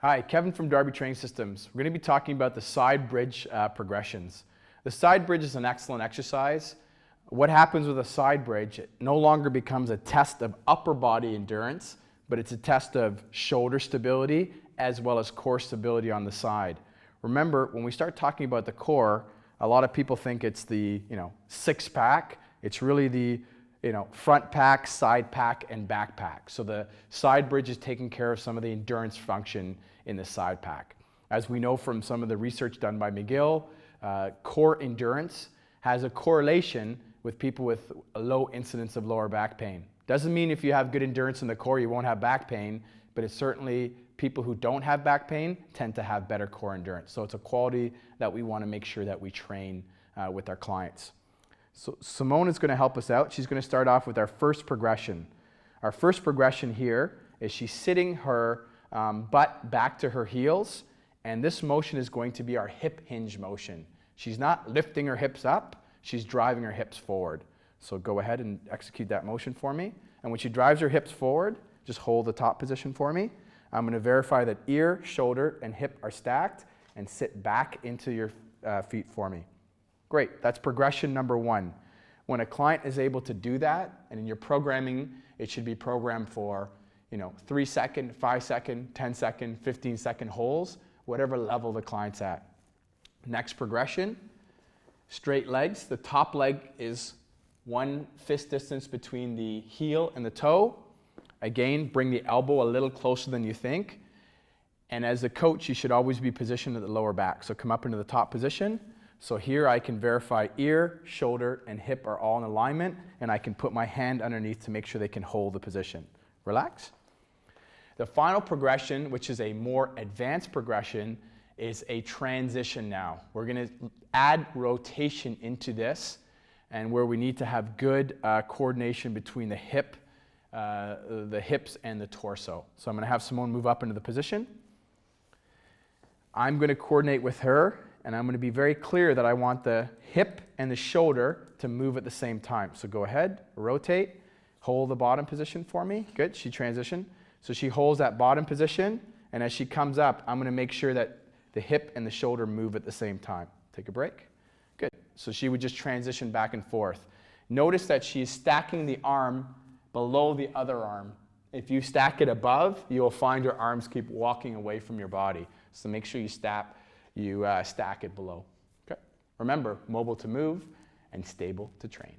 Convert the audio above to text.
Hi, Kevin from Darby Training Systems. We're going to be talking about the side bridge progressions. The side bridge is an excellent exercise. What happens with a side bridge, it no longer becomes a test of upper body endurance, but it's a test of shoulder stability as well as core stability on the side. Remember, when we start talking about the core, a lot of people think it's the six pack. It's really the front pack, side pack, and back pack. So the side bridge is taking care of some of the endurance function in the side pack. As we know from some of the research done by McGill, core endurance has a correlation with people with a low incidence of lower back pain. Doesn't mean if you have good endurance in the core you won't have back pain, but it's certainly people who don't have back pain tend to have better core endurance. So it's a quality that we want to make sure that we train with our clients. So Simone is going to help us out. She's going to start off with our first progression. Our first progression here is she's sitting her butt back to her heels, and this motion is going to be our hip hinge motion. She's not lifting her hips up, she's driving her hips forward. So go ahead and execute that motion for me. And when she drives her hips forward, just hold the top position for me. I'm going to verify that ear, shoulder, and hip are stacked, and sit back into your feet for me. Great, that's progression number one. When a client is able to do that, and in your programming, it should be programmed for 3 second, 5 second, 10 second, 15 second holds, whatever level the client's at. Next progression, straight legs. The top leg is 1 fist distance between the heel and the toe. Again, bring the elbow a little closer than you think. And as a coach, you should always be positioned at the lower back. So come up into the top position. So here I can verify ear, shoulder, and hip are all in alignment, and I can put my hand underneath to make sure they can hold the position. Relax. The final progression, which is a more advanced progression, is a transition now. We're going to add rotation into this, and where we need to have good coordination between the hips and the torso. So I'm going to have Simone move up into the position. I'm going to coordinate with her, and I'm going to be very clear that I want the hip and the shoulder to move at the same time. So go ahead, rotate, hold the bottom position for me. Good, she transitioned. So she holds that bottom position, and as she comes up, I'm going to make sure that the hip and the shoulder move at the same time. Take a break. Good. So she would just transition back and forth. Notice that she's stacking the arm below the other arm. If you stack it above, you will find your arms keep walking away from your body. So make sure you stack it below. Okay. Remember, mobile to move and stable to train.